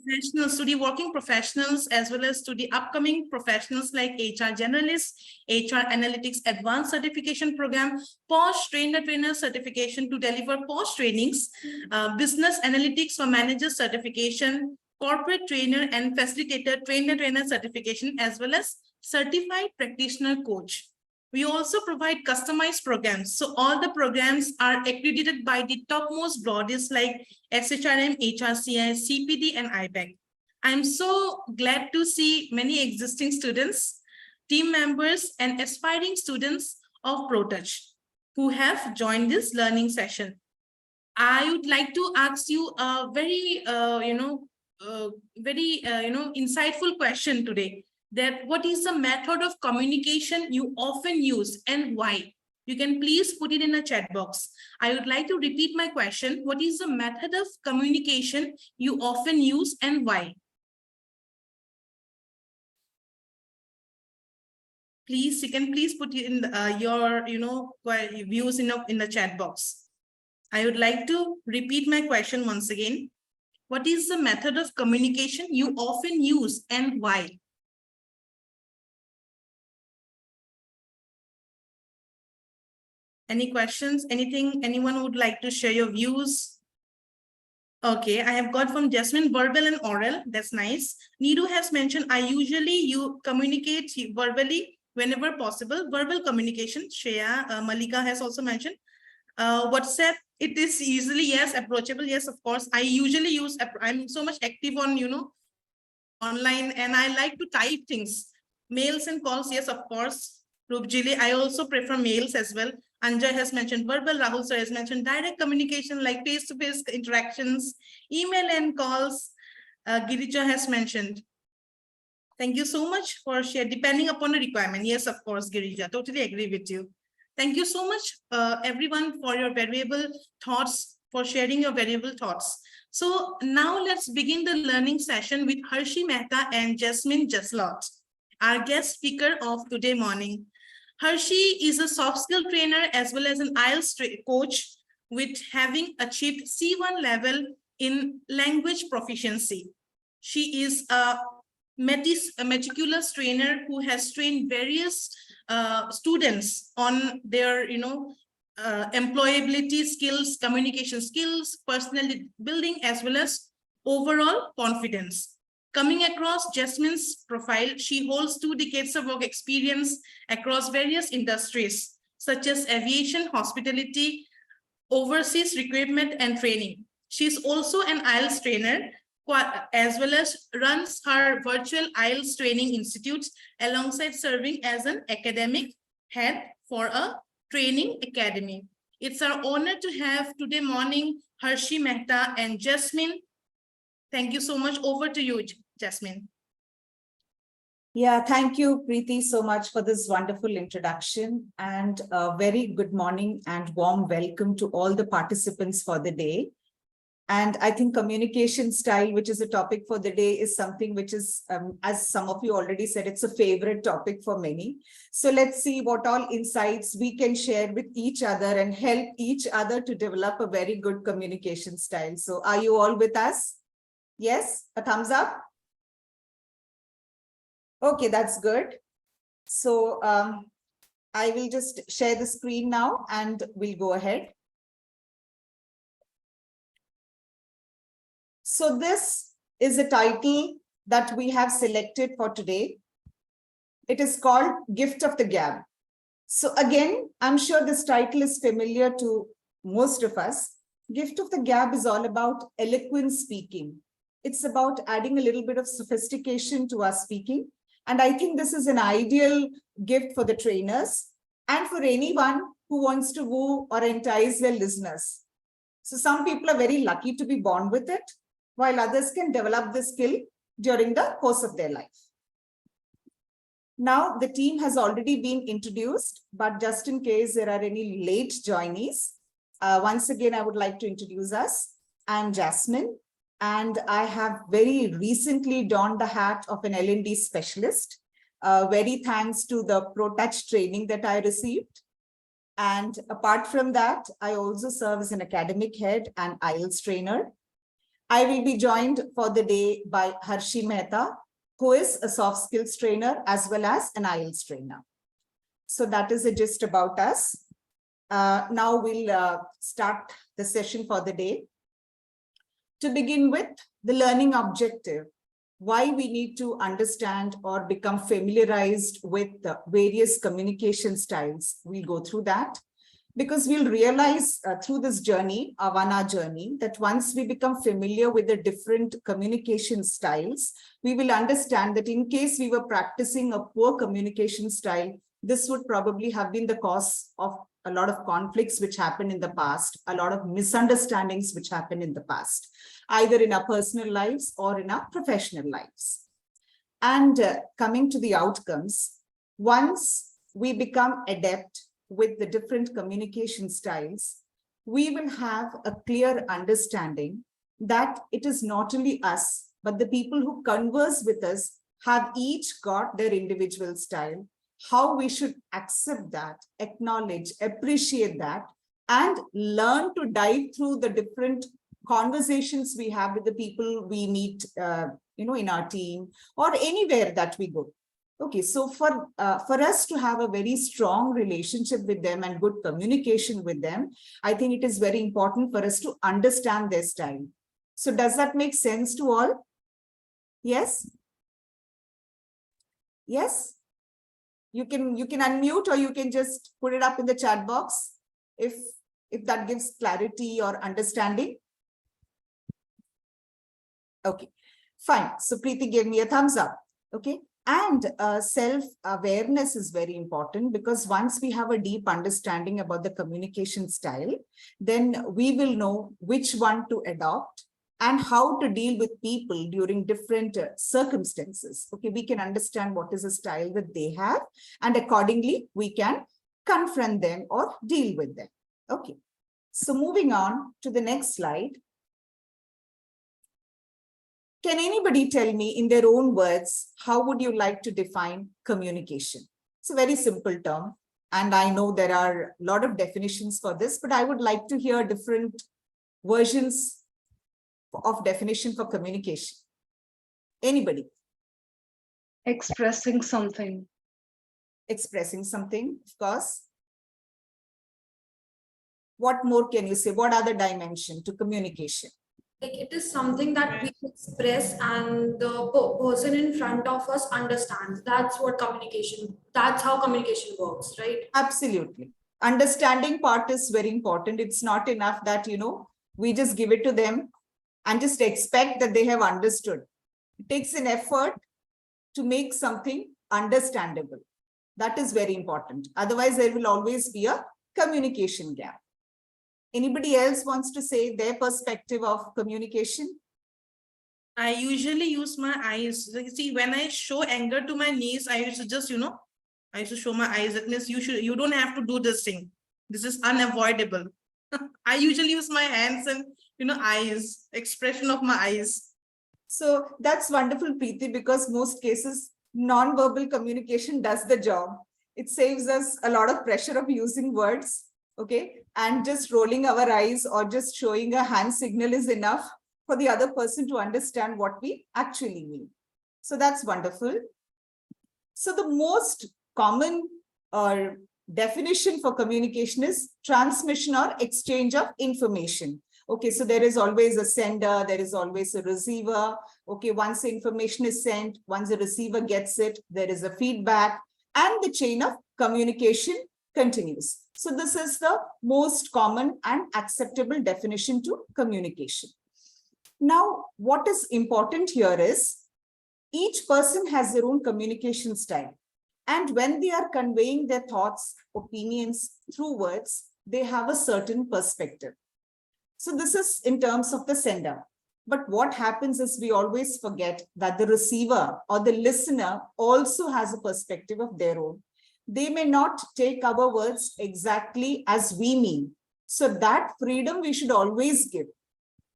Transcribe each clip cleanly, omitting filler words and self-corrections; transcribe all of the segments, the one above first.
professionals, to the working professionals, as well as to the upcoming professionals like HR generalists, HR analytics advanced certification program, POSH trainer certification to deliver POSH trainings, business analytics for managers certification, corporate trainer and facilitator trainer certification, as well as certified practitioner coach. We also provide customized programs. So all the programs are accredited by the topmost bodies like SHRM, HRCI, CPD, and IBEC. I'm so glad to see many existing students, team members, and aspiring students of ProTouch who have joined this learning session. I would like to ask you a very, insightful question today. That what is the method of communication you often use and why? You can please put it in a chat box. I would like to repeat my question. What is the method of communication you often use and why? Please, you can please put in your views in the chat box. I would like to repeat my question once again. What is the method of communication you often use and why? Any questions? Anything? Anyone would like to share your views? Okay, I have got from Jasmine, verbal and oral. That's nice. Niru has mentioned, I usually communicate verbally whenever possible. Verbal communication. Shreya, Malika has also mentioned. WhatsApp, it is easily, yes, approachable. Yes, of course. I usually use, I'm so much active on, online, and I like to type things. Mails and calls, yes, of course. Rubjili, I also prefer mails as well. Anjay has mentioned verbal, Rahul sir has mentioned direct communication like face-to-face interactions, email and calls. Girija has mentioned. Thank you so much for sharing, depending upon the requirement. Yes, of course, Girija, totally agree with you. Thank you so much, everyone, for your valuable thoughts, for sharing your valuable thoughts. So now let's begin the learning session with Harshi Mehta and Jasmine Jaslot, our guest speaker of today morning. Harshi is a soft skill trainer as well as an IELTS coach, with having achieved C1 level in language proficiency. She is a meticulous trainer who has trained various students on their, employability skills, communication skills, personality building, as well as overall confidence. Coming across Jasmine's profile, she holds 2 decades of work experience across various industries, such as aviation, hospitality, overseas recruitment, and training. She is also an IELTS trainer, as well as runs her virtual IELTS training institutes alongside serving as an academic head for a training academy. It's our honor to have today morning Harshi Mehta and Jasmine. Thank you so much. Over to you, Jasmine. Yeah, thank you, Preeti, so much for this wonderful introduction, and a very good morning and warm welcome to all the participants for the day. And I think communication style, which is a topic for the day, is something which is, as some of you already said, it's a favorite topic for many. So let's see what all insights we can share with each other and help each other to develop a very good communication style. So are you all with us? Yes, a thumbs up. Okay, that's good. So I will just share the screen now and we'll go ahead. So this is a title that we have selected for today. It is called Gift of the Gab. So again, I'm sure this title is familiar to most of us. Gift of the Gab is all about eloquent speaking. It's about adding a little bit of sophistication to our speaking. And I think this is an ideal gift for the trainers and for anyone who wants to woo or entice their listeners. So some people are very lucky to be born with it, while others can develop the skill during the course of their life. Now, the team has already been introduced, but just in case there are any late joinees, once again, I would like to introduce us. I'm Jasmine, and I have very recently donned the hat of an L&D specialist, very thanks to the ProTouch training that I received. And apart from that, I also serve as an academic head and IELTS trainer. I will be joined for the day by Harshi Mehta, who is a soft skills trainer as well as an IELTS trainer. So that is the gist about us. Now we'll start the session for the day. To begin with, the learning objective, why we need to understand or become familiarized with the various communication styles. We'll go through that because we'll realize through this journey, our 1 hour journey, that once we become familiar with the different communication styles, we will understand that in case we were practicing a poor communication style, this would probably have been the cause of a lot of conflicts which happened in the past, a lot of misunderstandings which happened in the past, either in our personal lives or in our professional lives. And coming to the outcomes, once we become adept with the different communication styles, we will have a clear understanding that it is not only us, but the people who converse with us have each got their individual style, how we should accept that, acknowledge, appreciate that, and learn to dive through the different conversations we have with the people we meet, in our team or anywhere that we go. Okay, so for us to have a very strong relationship with them and good communication with them, I think it is very important for us to understand their style. So does that make sense to all? Yes? Yes? You can unmute, or you can just put it up in the chat box if that gives clarity or understanding. Okay, fine. So Preeti gave me a thumbs up. Okay. And self-awareness is very important, because once we have a deep understanding about the communication style, then we will know which one to adopt and how to deal with people during different circumstances. Okay, we can understand what is the style that they have, and accordingly, we can confront them or deal with them. Okay, so moving on to the next slide. Can anybody tell me in their own words, how would you like to define communication? It's a very simple term, and I know there are a lot of definitions for this, but I would like to hear different versions of definition for communication. Anybody? Expressing something. Expressing something, of course. What more can you say? What other dimension to communication? Like, it is something that we express and the person in front of us understands. That's what communication, that's how communication works, right? Absolutely. Understanding part is very important. It's not enough that, we just give it to them and just expect that they have understood. It takes an effort to make something understandable. That is very important. Otherwise, there will always be a communication gap. Anybody else wants to say their perspective of communication? I usually use my eyes. Like, see, when I show anger to my niece, I used to just, I used to show my eyes. That means you don't have to do this thing. This is unavoidable. I usually use my hands and, eyes, expression of my eyes. So that's wonderful, Preeti, because most cases, non-verbal communication does the job. It saves us a lot of pressure of using words. Okay, and just rolling our eyes or just showing a hand signal is enough for the other person to understand what we actually mean. So that's wonderful. So the most common definition for communication is transmission or exchange of information. Okay, so there is always a sender, there is always a receiver. Okay, once the information is sent, once the receiver gets it, there is a feedback, and the chain of communication continues. So this is the most common and acceptable definition to communication. Now, what is important here is each person has their own communication style. And when they are conveying their thoughts, opinions through words, they have a certain perspective. So this is in terms of the sender. But what happens is we always forget that the receiver or the listener also has a perspective of their own. They may not take our words exactly as we mean. So that freedom we should always give.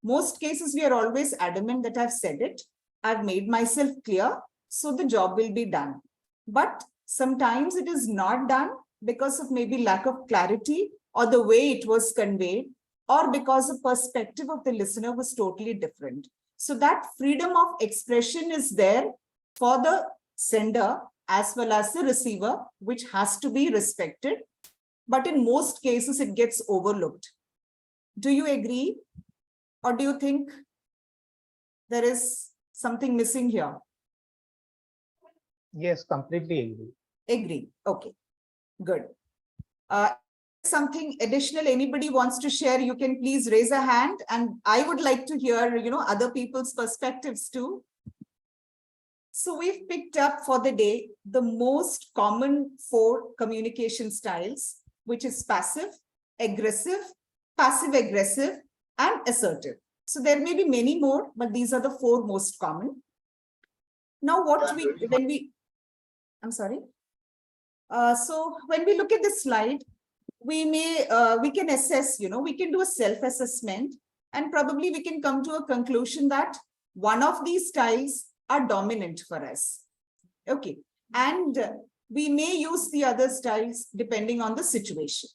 Most cases, we are always adamant that I've said it, I've made myself clear, so the job will be done. But sometimes it is not done because of maybe lack of clarity or the way it was conveyed. or because the perspective of the listener was totally different. So that freedom of expression is there for the sender as well as the receiver, which has to be respected. But in most cases, it gets overlooked. Do you agree? Or do you think there is something missing here? Yes, completely agree. Agree. Okay, good. Something additional anybody wants to share, you can please raise a hand, and I would like to hear, other people's perspectives too. So we've picked up for the day the most common 4 communication styles, which is passive, aggressive, passive-aggressive, and assertive. So there may be many more, but these are the 4 most common. Now, I'm sorry. So when we look at the slide, we can assess, we can do a self-assessment, and probably we can come to a conclusion that one of these styles are dominant for us. Okay. And we may use the other styles depending on the situation.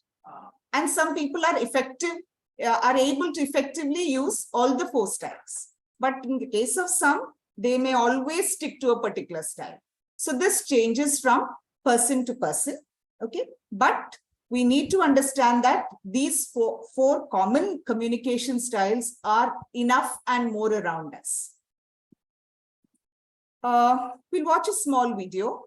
And some people are able to effectively use all the 4 styles. But in the case of some, they may always stick to a particular style. So this changes from person to person. Okay. But we need to understand that these four common communication styles are enough and more around us. We'll watch a small video.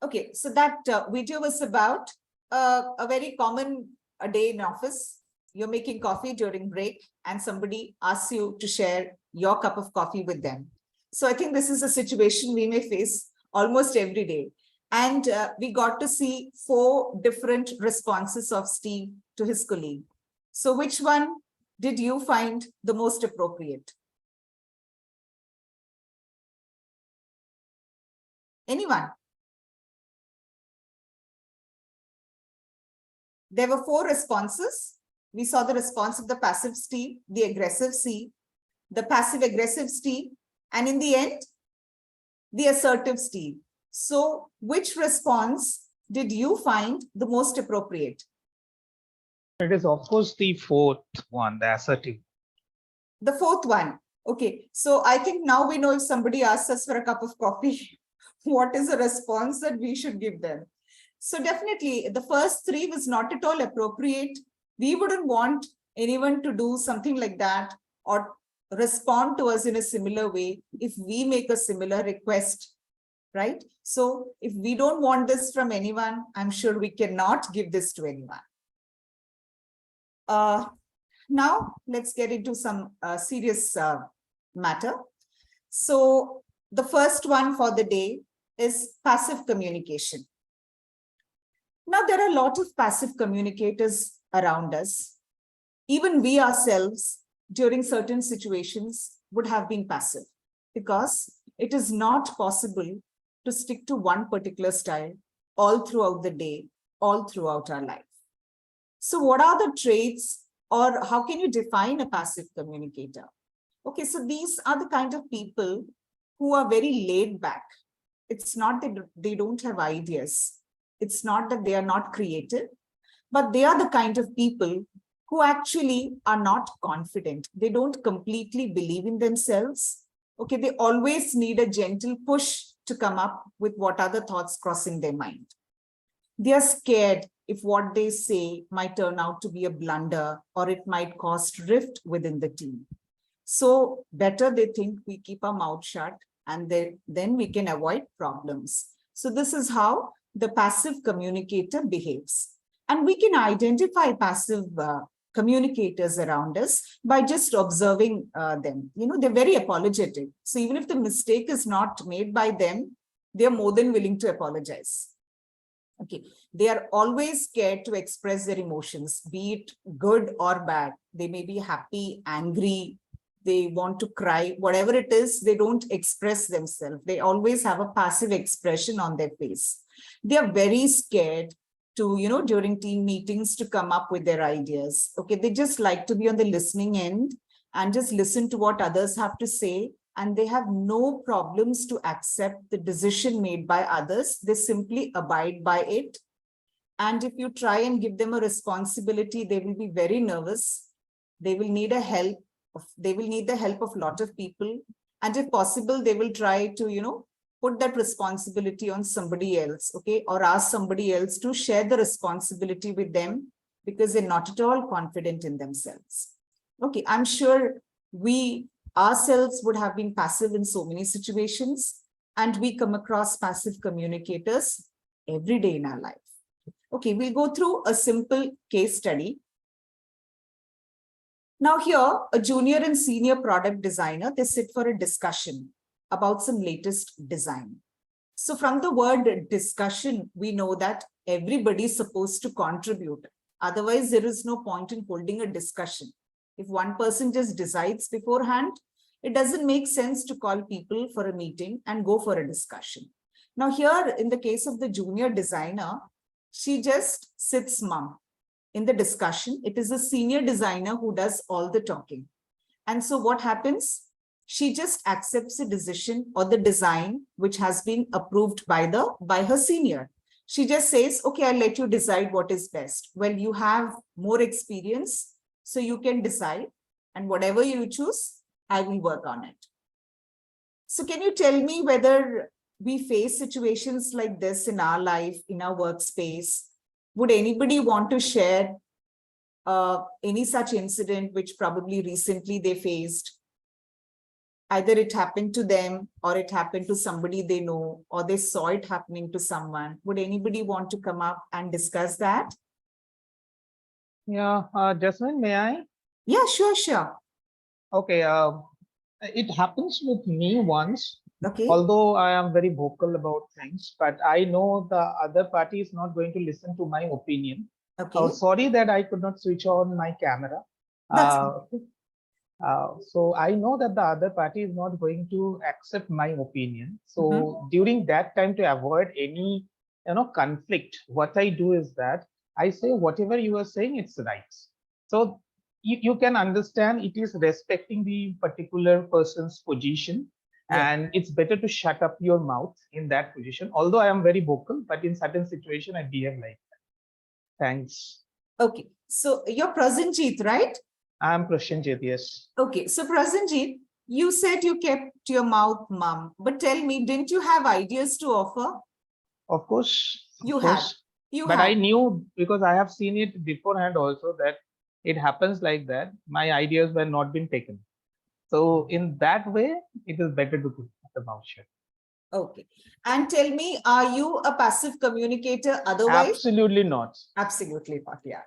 Okay, so that video was about a very common day in office. You're making coffee during break and somebody asks you to share your cup of coffee with them. So I think this is a situation we may face almost every day. And we got to see 4 different responses of Steve to his colleague. So which one did you find the most appropriate? Anyone? There were 4 responses. We saw the response of the passive Steve, the aggressive Steve, the passive-aggressive Steve, and in the end, the assertive Steve. So which response did you find the most appropriate? It is, of course, the 4th one, the assertive. The 4th one. Okay, so I think now we know if somebody asks us for a cup of coffee, what is the response that we should give them? So definitely the first 3 was not at all appropriate. We wouldn't want anyone to do something like that or respond to us in a similar way if we make a similar request, right? So if we don't want this from anyone, I'm sure we cannot give this to anyone. Now let's get into some serious matter. So the first one for the day is passive communication. Now, there are a lot of passive communicators around us. Even we ourselves, during certain situations, would have been passive because it is not possible to stick to one particular style all throughout the day, all throughout our life. So what are the traits, or how can you define a passive communicator? Okay, so these are the kind of people who are very laid back. It's not that they don't have ideas. It's not that they are not creative, but they are the kind of people who actually are not confident. They don't completely believe in themselves. Okay, they always need a gentle push to come up with what are the thoughts crossing their mind. They are scared if what they say might turn out to be a blunder or it might cause rift within the team. So better they think we keep our mouth shut and then we can avoid problems. So this is how the passive communicator behaves. And we can identify passive communicators around us by just observing them. You know, they're very apologetic. So even if the mistake is not made by them, they're more than willing to apologize. Okay, they are always scared to express their emotions, be it good or bad. They may be happy, angry, they want to cry, whatever it is, they don't express themselves. They always have a passive expression on their face. They are very scared to, you know, during team meetings to come up with their ideas. Okay, they just like to be on the listening end and just listen to what others have to say. And they have no problems to accept the decision made by others. They simply abide by it. And if you try and give them a responsibility, they will be very nervous. They will need the help of a lot of people. And if possible, they will try to, you know, put that responsibility on somebody else, okay, or ask somebody else to share the responsibility with them because they're not at all confident in themselves. Okay, I'm sure we ourselves would have been passive in so many situations, and we come across passive communicators every day in our life. Okay, we'll go through a simple case study. Now here, a junior and senior product designer, they sit for a discussion about some latest design. So from the word discussion, we know that everybody is supposed to contribute. Otherwise, there is no point in holding a discussion. If one person just decides beforehand, it doesn't make sense to call people for a meeting and go for a discussion. Now here, in the case of the junior designer, she just sits mum in the discussion. It is a senior designer who does all the talking. And so what happens? She just accepts a decision or the design which has been approved by her senior. She just says, okay, I'll let you decide what is best. Well, you have more experience, so you can decide, and whatever you choose, I will work on it. So can you tell me whether we face situations like this in our life, in our workspace? Would anybody want to share any such incident which probably recently they faced? Either it happened to them or it happened to somebody they know, or they saw it happening to someone. Would anybody want to come up and discuss that? Yeah, Jasmine, may I? Yeah, sure. Okay, it happens with me once, Okay. although I am very vocal about things, but I know the other party is not going to listen to my opinion. Okay. Oh, sorry that I could not switch on my camera. That's So I know that the other party is not going to accept my opinion. So during that time, to avoid any conflict, what I do is that I say whatever you are saying, it's right. So you can understand it is respecting the particular person's position. Yeah. And it's better to shut up your mouth in that position. Although I am very vocal, but in certain situation I behave like that. Thanks. Okay. So you're Prasenjit, right? I am Prasenjit, yes. Okay. So Prasenjit, you said you kept your mouth mum, but tell me, didn't you have ideas to offer? Of course. You had. But I knew, because I have seen it beforehand also, that it happens like that. My ideas were not being taken. So in that way, it is better to keep the mouth shut. Okay. And tell me, are you a passive communicator otherwise? Absolutely not. Absolutely not, yeah.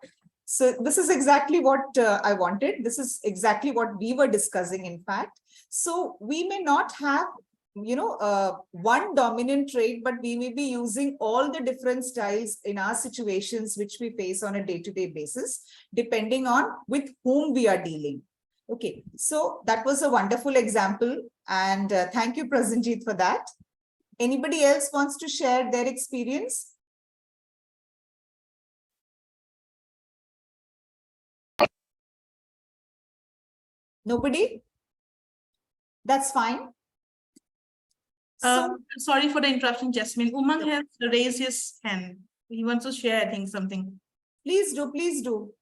So this is exactly what I wanted. This is exactly what we were discussing, in fact. So we may not have, one dominant trait, but we may be using all the different styles in our situations, which we face on a day-to-day basis, depending on with whom we are dealing. Okay, so that was a wonderful example. And thank you, Prasenjit, for that. Anybody else wants to share their experience? Nobody? That's fine. So, Sorry for the interruption, Jasmine. Umang has raised his hand. He wants to share, I think, something. Please do, please do.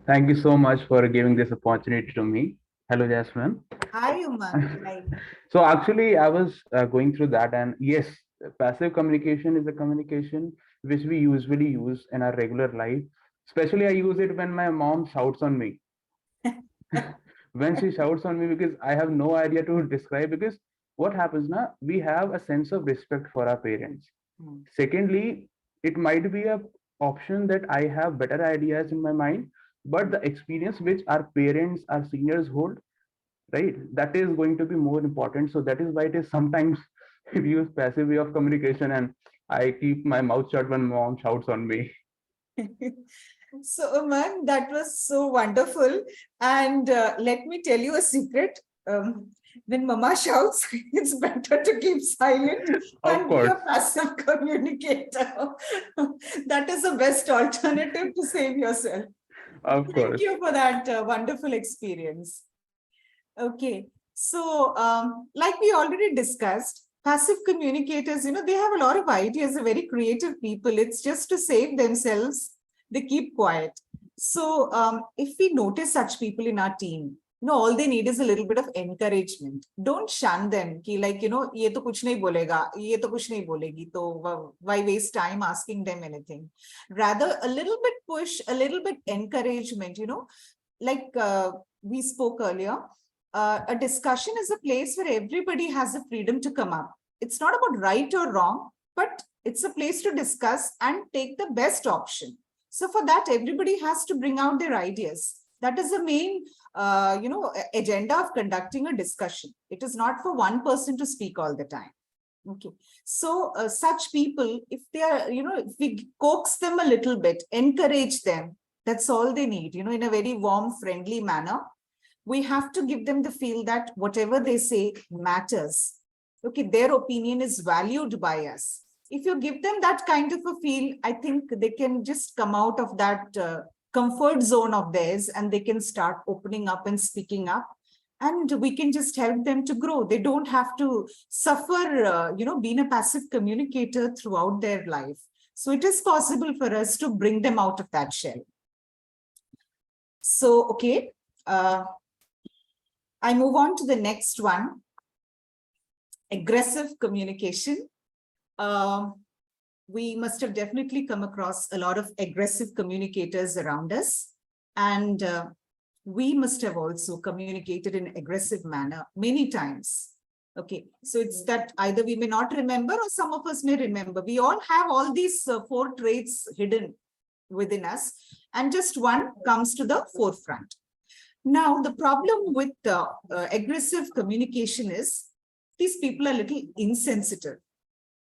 Thank you so much for giving this opportunity to me. Hello, Jasmine. Hi, Umang. Hi. So actually, I was going through that, and yes, passive communication is a communication which we usually use in our regular life. Especially, I use it when my mom shouts on me. When she shouts on me, because I have no idea to describe. Because what happens now, we have a sense of respect for our parents. Hmm. Secondly, it might be a option that I have better ideas in my mind, but the experience which our parents, our seniors hold, right, that is going to be more important. So that is why it is sometimes we use passive way of communication, and I keep my mouth shut when mom shouts on me. So, Umang, that was so wonderful. And let me tell you a secret. When Mama shouts, it's better to keep silent Of and be course, a passive communicator. That is the best alternative to save yourself. of Thank course. you for that wonderful experience. Okay, so like we already discussed, passive communicators, they have a lot of ideas, they're very creative people. It's just to save themselves, they keep quiet. So if we notice such people in our team, all they need is a little bit of encouragement. Don't shun them. Ki like, ye to kuch nahi bolega, ye to kuch nahi bolegi. So why waste time asking them anything? Rather, a little bit push, a little bit encouragement, like we spoke earlier. A discussion is a place where everybody has the freedom to come up. It's not about right or wrong, but it's a place to discuss and take the best option. So for that, everybody has to bring out their ideas. That is the main, agenda of conducting a discussion. It is not for one person to speak all the time. Okay. So such people, if they are, if we coax them a little bit, encourage them, that's all they need, in a very warm, friendly manner. We have to give them the feel that whatever they say matters. Okay, their opinion is valued by us. If you give them that kind of a feel, I think they can just come out of that comfort zone of theirs and they can start opening up and speaking up. And we can just help them to grow. They don't have to suffer, being a passive communicator throughout their life. So it is possible for us to bring them out of that shell. So, okay. I move on to the next one, aggressive communication. We must have definitely come across a lot of aggressive communicators around us. And we must have also communicated in an aggressive manner many times. Okay, so it's that either we may not remember or some of us may remember. We all have all these 4 traits hidden within us, and just one comes to the forefront. Now, the problem with aggressive communication is these people are a little insensitive.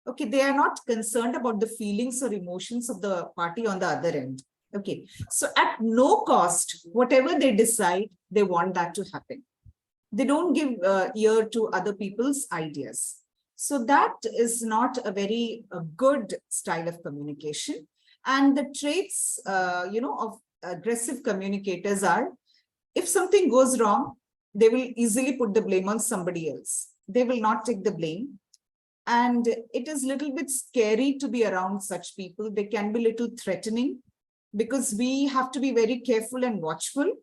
Okay, they are not concerned about the feelings or emotions of the party on the other end. Okay, so at no cost, whatever they decide, they want that to happen. They don't give ear to other people's ideas. So that is not a very good style of communication. And the traits, of aggressive communicators are, if something goes wrong, they will easily put the blame on somebody else. They will not take the blame. And it is a little bit scary to be around such people. They can be a little threatening because we have to be very careful and watchful.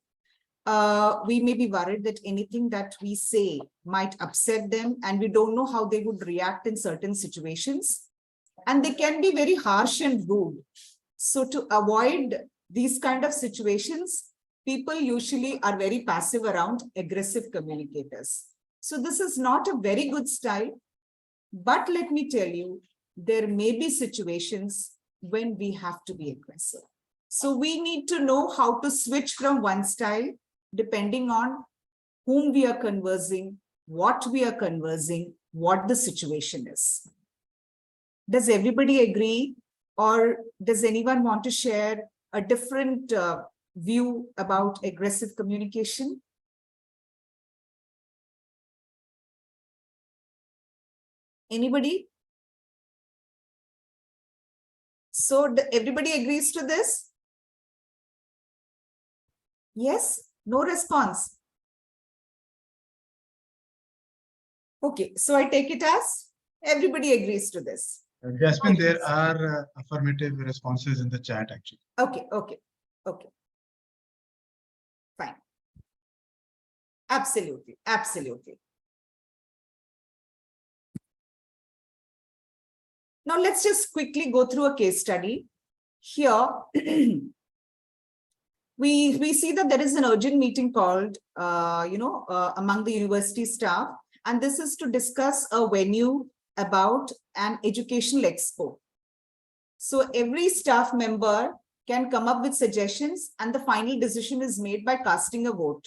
We may be worried that anything that we say might upset them, and we don't know how they would react in certain situations. And they can be very harsh and rude. So to avoid these kind of situations, people usually are very passive around aggressive communicators. So this is not a very good style, but let me tell you, there may be situations when we have to be aggressive. So we need to know how to switch from one style depending on whom we are conversing, what we are conversing, what the situation is. Does everybody agree, or does anyone want to share a different view about aggressive communication? Anybody? So everybody agrees to this? Yes? No response? Okay, so I take it as everybody agrees to this. Jasmine, there are affirmative responses in the chat actually. Okay, okay, okay. Absolutely, absolutely. Now let's just quickly go through a case study. Here, we see that there is an urgent meeting called, among the university staff, and this is to discuss a venue about an educational expo. So every staff member can come up with suggestions and the final decision is made by casting a vote.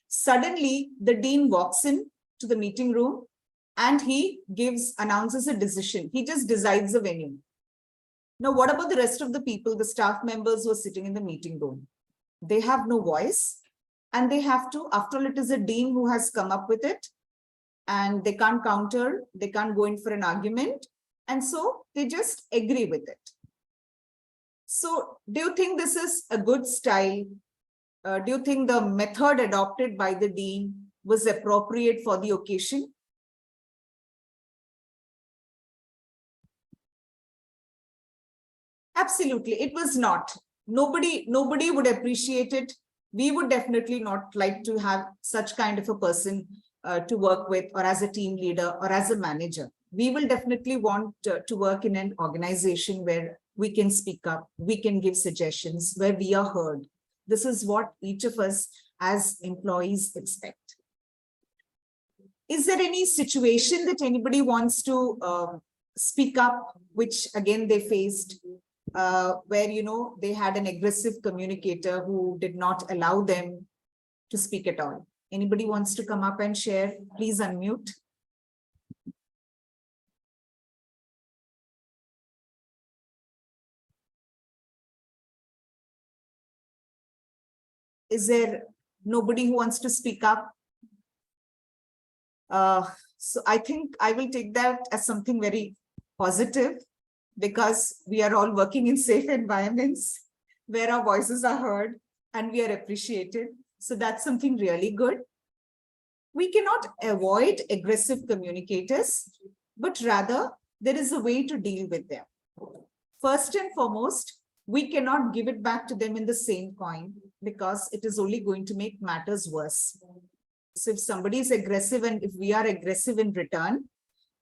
Suddenly, the dean walks in to the meeting room and he announces a decision. He just decides the venue. Now, what about the rest of the people, the staff members who are sitting in the meeting room? They have no voice and they have to, after all, it is a dean who has come up with it and they can't counter, they can't go in for an argument. And so they just agree with it. So do you think this is a good style? Do you think the method adopted by the dean was appropriate for the occasion? Absolutely, it was not. Nobody would appreciate it. We would definitely not like to have such kind of a person to work with, or as a team leader or as a manager. We will definitely want to work in an organization where we can speak up, we can give suggestions, where we are heard. This is what each of us as employees expect. Is there any situation that anybody wants to speak up, which again they faced, where they had an aggressive communicator who did not allow them to speak at all? Anybody wants to come up and share? Please unmute. Is there nobody who wants to speak up? So I think I will take that as something very positive, because we are all working in safe environments where our voices are heard and we are appreciated. So that's something really good. We cannot avoid aggressive communicators, but rather there is a way to deal with them. First and foremost, we cannot give it back to them in the same coin, because it is only going to make matters worse. So if somebody is aggressive and if we are aggressive in return,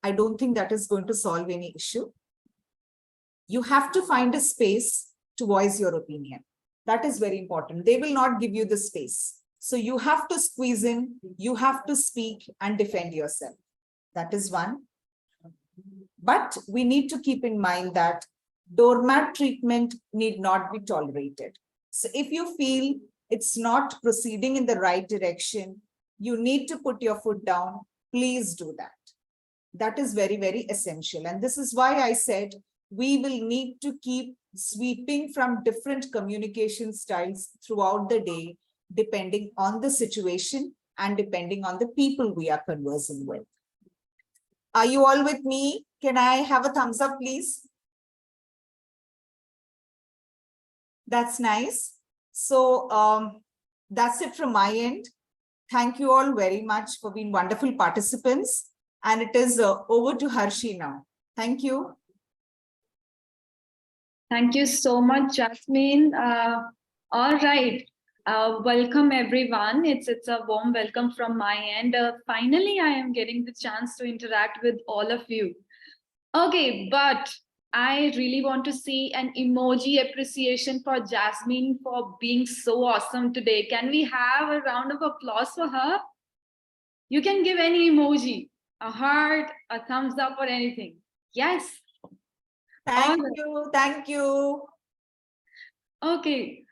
I don't think that is going to solve any issue. You have to find a space to voice your opinion. That is very important. They will not give you the space. So you have to squeeze in, you have to speak and defend yourself. That is one. But we need to keep in mind that doormat treatment need not be tolerated. So if you feel it's not proceeding in the right direction, you need to put your foot down. Please do that. That is very, very essential. And this is why I said we will need to keep sweeping from different communication styles throughout the day, depending on the situation and depending on the people we are conversing with. Are you all with me? Can I have a thumbs up, please? That's nice. So that's it from my end. Thank you all very much for being wonderful participants. And it is over to Harshi now. Thank you. Thank you so much, Jasmine. All right. Welcome, everyone. It's a warm welcome from my end. Finally, I am getting the chance to interact with all of you. Okay, but I really want to see an emoji appreciation for Jasmine for being so awesome today. Can we have a round of applause for her? You can give any emoji, a heart, a thumbs up, or anything. Yes. Thank you. Thank you. Okay.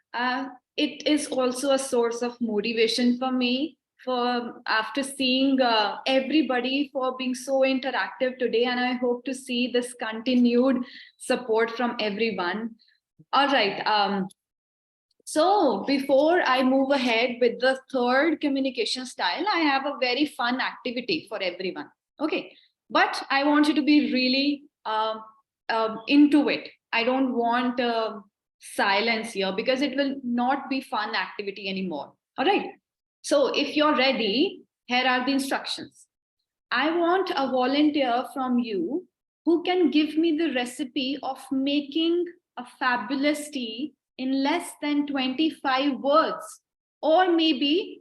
It is also a source of motivation for me, for after seeing everybody for being so interactive today, and I hope to see this continued support from everyone. All right. So before I move ahead with the third communication style, I have a very fun activity for everyone. Okay, but I want you to be really into it. I don't want silence here, because it will not be fun activity anymore. All right. So if you're ready, here are the instructions. I want a volunteer from you who can give me the recipe of making a fabulous tea in less than 25 words, or maybe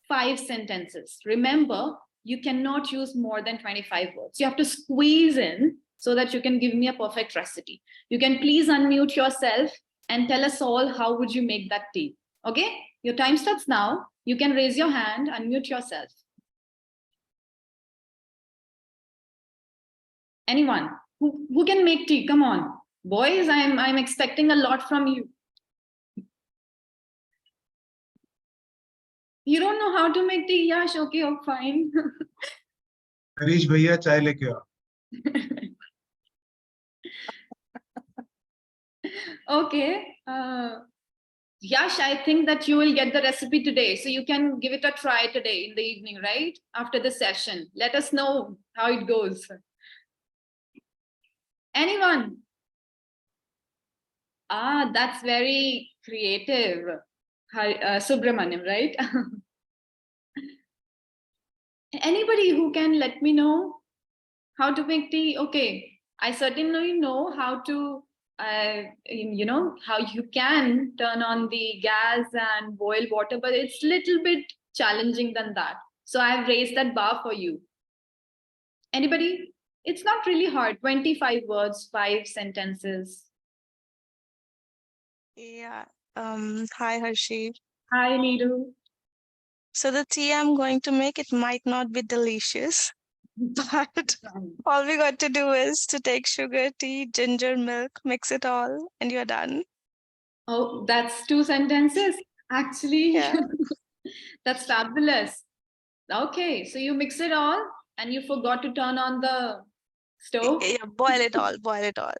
5 sentences. Remember, you cannot use more than 25 words. You have to squeeze in so that you can give me a perfect recipe. You can please unmute yourself and tell us all how would you make that tea. Okay, your time starts now. You can raise your hand, unmute yourself. Anyone who can make tea? Come on, boys. I'm expecting a lot from you. You don't know how to make tea? Yash, okay, oh, fine. Harish भैया चाय लेके आओ. Okay. Yash, I think that you will get the recipe today. So you can give it a try today in the evening, right? After the session. Let us know how it goes. Anyone? Ah, that's very creative. Subramaniam, right? Anybody who can let me know how to make tea? Okay, I certainly know how to, how you can turn on the gas and boil water, but it's a little bit challenging than that. So I've raised that bar for you. Anybody? It's not really hard. 25 words, 5 sentences. Yeah. Hi, Harshi. Hi, Needu. So the tea I'm going to make, it might not be delicious, but all we got to do is to take sugar, tea, ginger, milk, mix it all, and you're done. Oh, that's 2 sentences. Actually, Yeah. that's fabulous. Okay, so you mix it all and you forgot to turn on the stove. Yeah, boil it all, boil it all.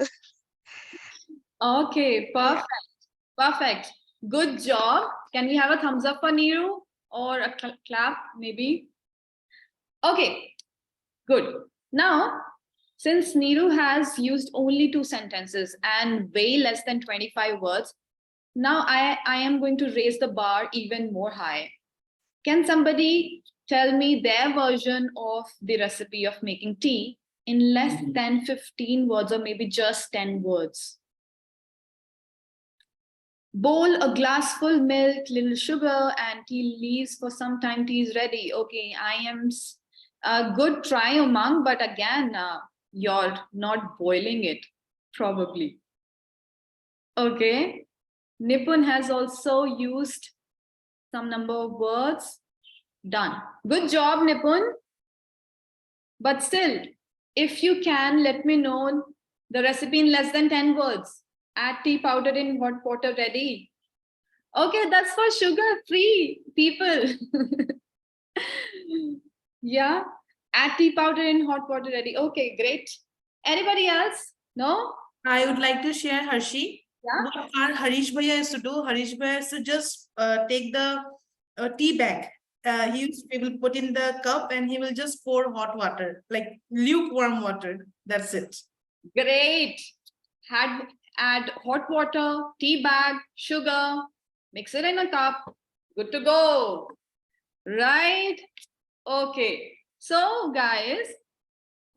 Okay, perfect. Perfect. Good job. Can we have a thumbs up for Neeru or a clap maybe? Okay, good. Now, since Neeru has used only 2 sentences and way less than 25 words, now I am going to raise the bar even more high. Can somebody tell me their version of the recipe of making tea in less than 15 words or maybe just 10 words? Bowl, a glass full milk, little sugar, and tea leaves for some time. Tea is ready. Okay, I am a good try, Umang, but again, you're not boiling it, probably. Okay, Nipun has also used some number of words. Done. Good job, Nipun. But still, if you can, let me know the recipe in less than 10 words. Add tea powder in hot water ready. Okay, that's for sugar-free people. Yeah, add tea powder in hot water ready. Okay, great. Anybody else? No? I would like to share, Harshi. Yeah. What our Harish Bhaiya is to do, Harish Bhaiya is to just take the tea bag. He will put in the cup and he will just pour hot water, like lukewarm water. That's it. Great. Add hot water, tea bag, sugar, mix it in a cup. Good to go. Right? Okay. So, guys,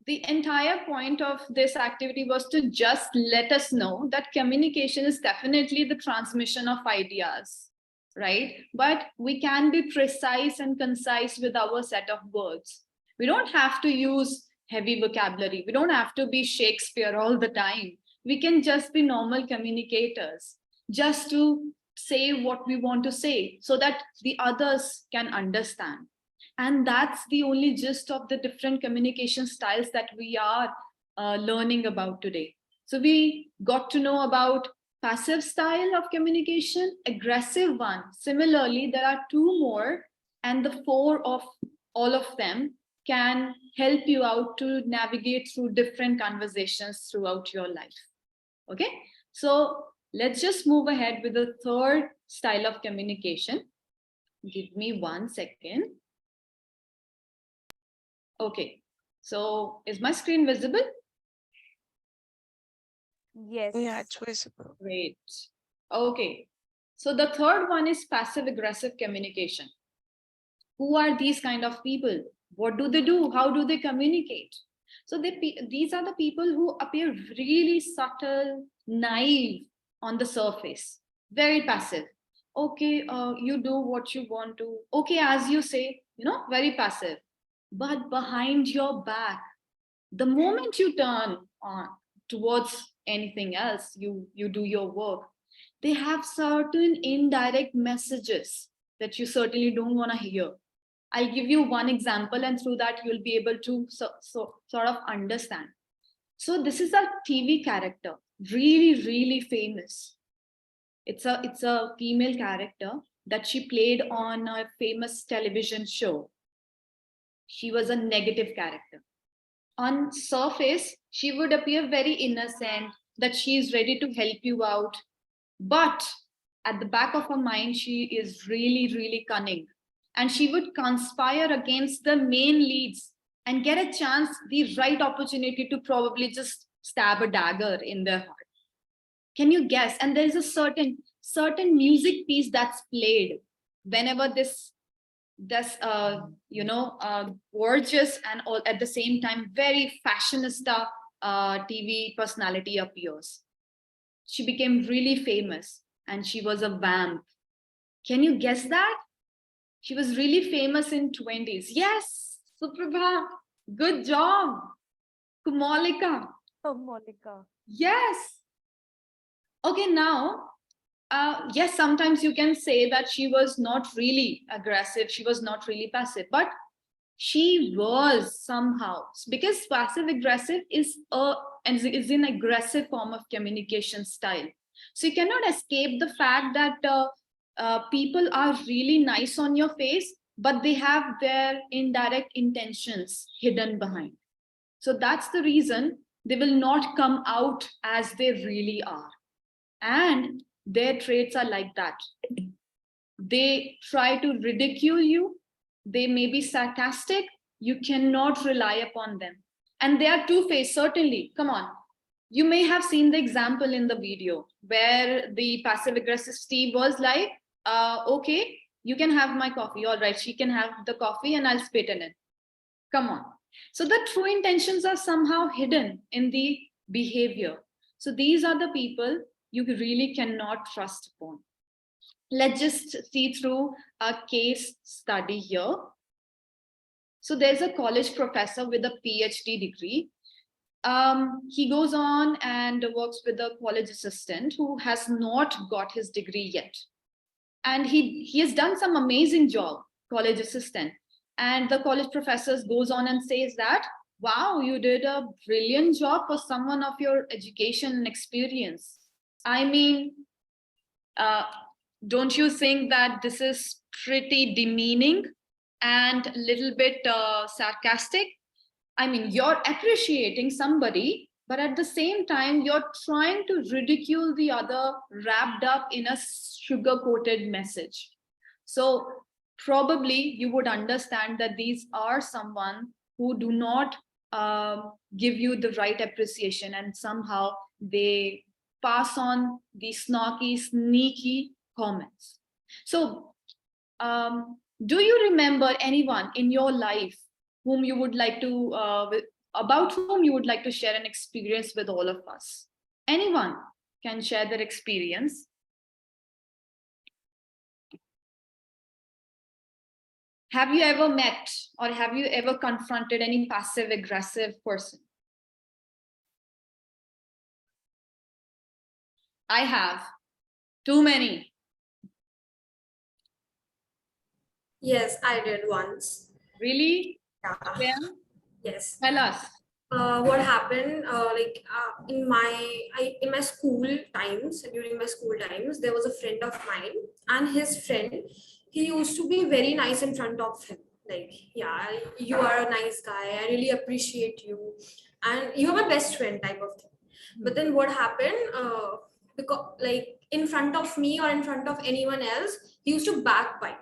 the entire point of this activity was to just let us know that communication is definitely the transmission of ideas, right? But we can be precise and concise with our set of words. We don't have to use heavy vocabulary. We don't have to be Shakespeare all the time. We can just be normal communicators, just to say what we want to say so that the others can understand. And that's the only gist of the different communication styles that we are learning about today. So we got to know about passive style of communication, aggressive one. Similarly, there are 2 more, and the 4 of all of them can help you out to navigate through different conversations throughout your life. Okay, so let's just move ahead with the 3rd style of communication. Give me 1 second. Okay, so is my screen visible? Yes. Yeah, it's visible. Great. Okay, so the 3rd one is passive aggressive communication. Who are these kind of people? What do they do? How do they communicate? So these are the people who appear really subtle, naive on the surface, very passive. okay, you do what you want to, okay, as you say, very passive. But behind your back, the moment you turn on towards anything else, you do your work, they have certain indirect messages that you certainly don't want to hear. I'll give you one example, and through that you'll be able to sort of understand. So this is a TV character, really famous. It's a female character that she played on a famous television show. She was a negative character. On surface, she would appear very innocent, that she is ready to help you out. But at the back of her mind, she is really cunning. And she would conspire against the main leads and get a chance, the right opportunity to probably just stab a dagger in their heart. Can you guess? And there is a certain music piece that's played whenever this gorgeous and all at the same time very fashionista TV personality appears. She became really famous, and she was a vamp. Can you guess that? She was really famous in 20s. Yes, Suprabha, good job. Kumalika. Oh, Monica. Yes. Okay, now, yes, sometimes you can say that she was not really aggressive. She was not really passive, but she was somehow, because passive aggressive is an aggressive form of communication style. So you cannot escape the fact that people are really nice on your face, but they have their indirect intentions hidden behind. So that's the reason they will not come out as they really are. And their traits are like that. They try to ridicule you. They may be sarcastic. You cannot rely upon them. And they are two-faced, certainly. Come on. You may have seen the example in the video where the passive-aggressive Steve was like, okay, you can have my coffee. All right, she can have the coffee and I'll spit in it. Come on. So the true intentions are somehow hidden in the behavior. So these are the people you really cannot trust upon. Let's just see through a case study here. So there's a college professor with a PhD degree. He goes on and works with a college assistant who has not got his degree yet. And he has done some amazing job, college assistant. And the college professor goes on and says that, wow, you did a brilliant job for someone of your education and experience. I mean, don't you think that this is pretty demeaning and a little bit sarcastic? I mean, you're appreciating somebody, but at the same time, you're trying to ridicule the other wrapped up in a sugar-coated message. So probably you would understand that these are someone who do not give you the right appreciation, and somehow they pass on the snarky, sneaky comments. So do you remember anyone in your life whom you would like to, about whom you would like to share an experience with all of us? Anyone can share their experience. Have you ever met or have you ever confronted any passive aggressive person? I have. Too many. Yes, I did once. Really? Yeah. Yeah. Yes. Tell us. What happened? In my school times, during my school times, there was a friend of mine, and his friend, he used to be very nice in front of him. Like, yeah, you are a nice guy. I really appreciate you, and you are my best friend, type of thing. But then what happened? Because like in front of me or in front of anyone else, he used to backbite.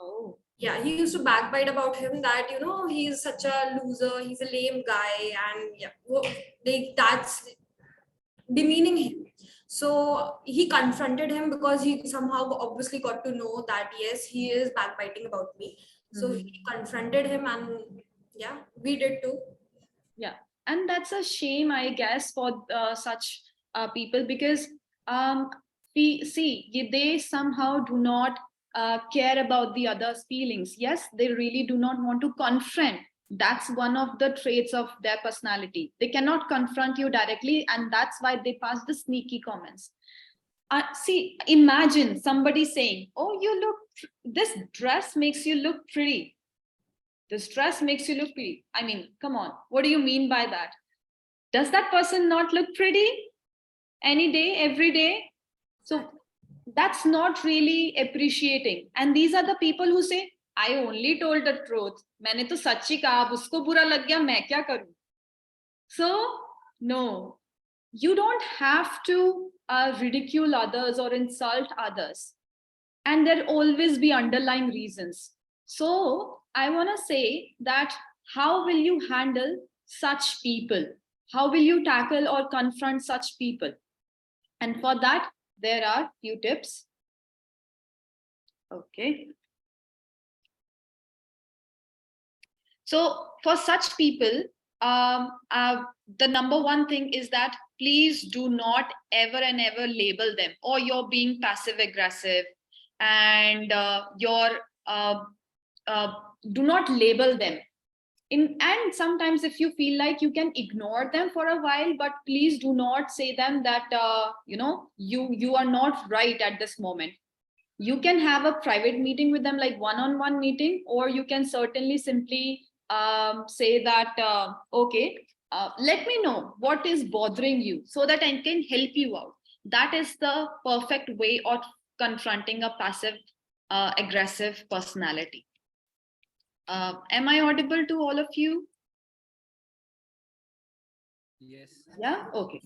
Oh. Yeah, he used to backbite about him that, you know, he's such a loser, he's a lame guy, and yeah, like that's demeaning him. So he confronted him because he somehow obviously got to know that yes, he is backbiting about me. So he confronted him, and yeah, we did too. Yeah, and that's a shame, I guess, for such people, because they somehow do not care about the other's feelings. Yes, they really do not want to confront. That's one of the traits of their personality. They cannot confront you directly, and that's why they pass the sneaky comments. See, imagine somebody saying, oh, this dress makes you look pretty. This dress makes you look pretty. I mean, come on, what do you mean by that? Does that person not look pretty any day, every day? So that's not really appreciating. And these are the people who say, I only told the truth. मैंने तो सच ही कहा, अब उसको बुरा लग गया, मैं क्या करूं? So, no, you don't have to ridicule others or insult others. And there'll always be underlying reasons. So I want to say that how will you handle such people? How will you tackle or confront such people? And for that, there are few tips. Okay. So for such people, the number one thing is that please do not ever and ever label them, or you're being passive aggressive, and do not label them. And sometimes if you feel like you can ignore them for a while, but please do not say them that you are not right at this moment. You can have a private meeting with them, like one-on-one meeting, or you can certainly simply say that, okay, let me know what is bothering you so that I can help you out. That is the perfect way of confronting a passive aggressive personality. Am I audible to all of you? Yes. Yeah, okay.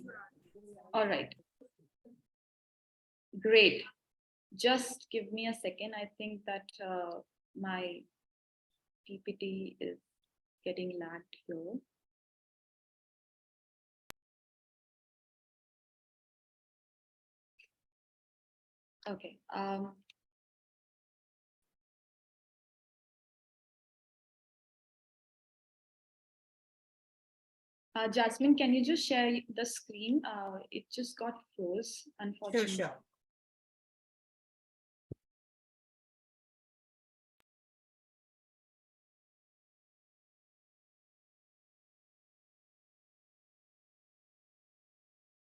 All right. Great. Just give me a second. I think that my PPT is getting lagged here. Okay. Jasmine, can you just share the screen? It just got froze, unfortunately. Sure.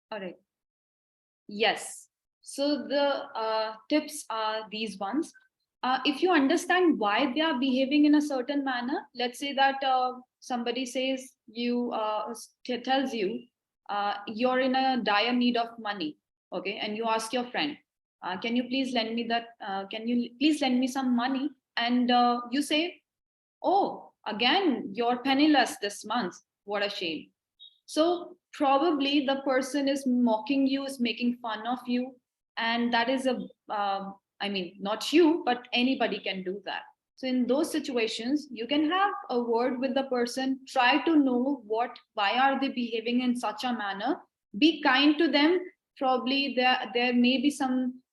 All right. Yes. So the tips are these ones. If you understand why they are behaving in a certain manner, let's say that somebody says tells you you're in a dire need of money, okay, and you ask your friend, can you please lend me that? Can you please lend me some money? And you say, oh, again, you're penniless this month. What a shame. So probably the person is mocking you, is making fun of you, and that is I mean, not you, but anybody can do that. So in those situations, you can have a word with the person, try to know why are they behaving in such a manner, be kind to them. Probably there may be some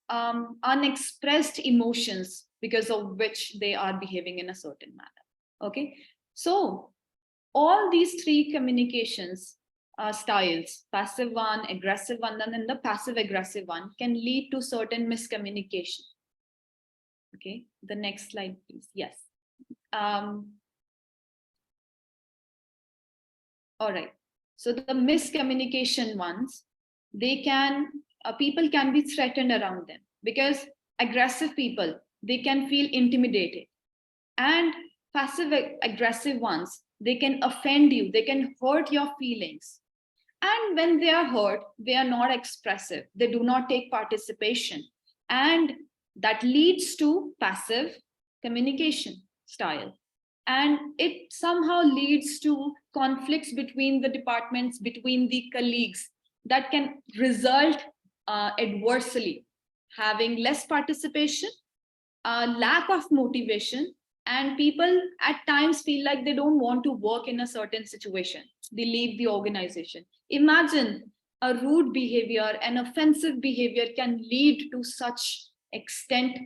unexpressed emotions because of which they are behaving in a certain manner. Okay, so all these three communications styles, passive one, aggressive one, and then the passive aggressive one, can lead to certain miscommunication. Okay, the next slide, please. Yes. All right. So the miscommunication ones, they can, people can be threatened around them, because aggressive people, they can feel intimidated, and passive aggressive ones, they can offend you, they can hurt your feelings. And when they are hurt, they are not expressive, they do not take participation, and that leads to passive communication style. And it somehow leads to conflicts between the departments, between the colleagues, that can result adversely, having less participation, lack of motivation, and people at times feel like they don't want to work in a certain situation. They leave the organization. Imagine a rude behavior, an offensive behavior can lead to such extent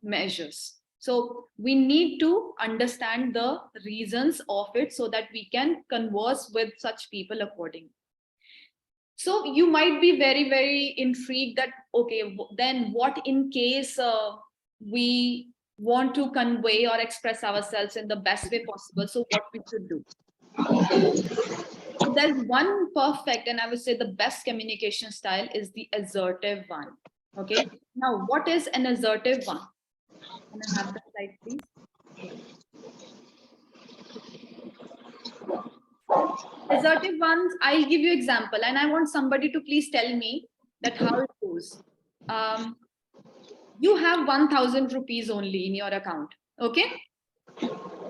measures. So we need to understand the reasons of it so that we can converse with such people accordingly. So you might be very, very intrigued that, okay, then what in case we want to convey or express ourselves in the best way possible? So what we should do? So there's one perfect, and I would say the best communication style is the assertive one. Okay. Now, what is an assertive one? Can I have the slide, please? Assertive ones, I'll give you example, and I want somebody to please tell me that how it goes. You have 1,000 rupees only in your account. Okay.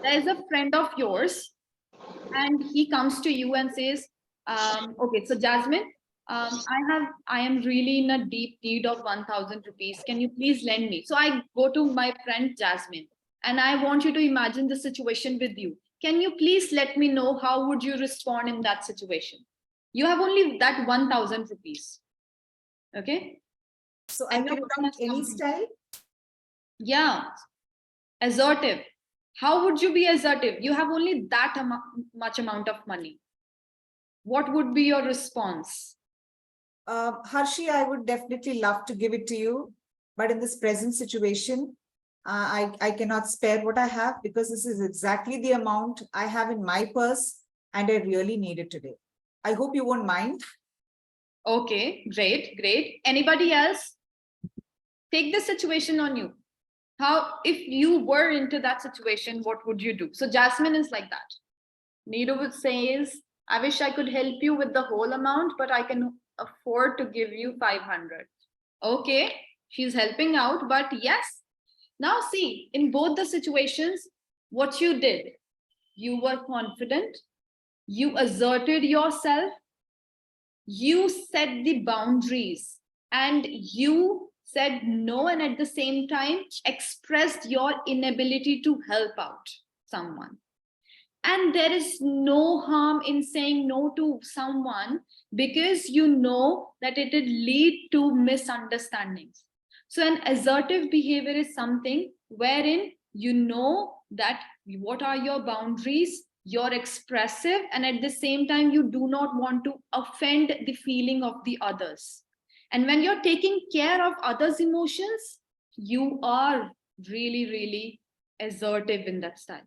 There's a friend of yours, and he comes to you and says, okay, so Jasmine, I am really in a deep need of 1,000 rupees. Can you please lend me? So I go to my friend Jasmine, and I want you to imagine the situation with you. Can you please let me know how would you respond in that situation? You have only that 1,000 rupees. Okay. So I can count any style? Yeah. Assertive. How would you be assertive? You have only that much amount of money. What would be your response? Harshi, I would definitely love to give it to you, but in this present situation, I cannot spare what I have, because this is exactly the amount I have in my purse and I really need it today. I hope you won't mind. Okay, great, great. Anybody else? Take the situation on you. How, if you were into that situation, what would you do? So Jasmine is like that. Neeru would say, I wish I could help you with the whole amount, but I can afford to give you 500. Okay, she's helping out, but yes. Now see, in both the situations, what you did, you were confident, you asserted yourself, you set the boundaries, and you said no, and at the same time expressed your inability to help out someone. And there is no harm in saying no to someone, because you know that it will lead to misunderstandings. So an assertive behavior is something wherein you know that what are your boundaries, you're expressive, and at the same time you do not want to offend the feeling of the others. And when you're taking care of others' emotions, you are really, really assertive in that style.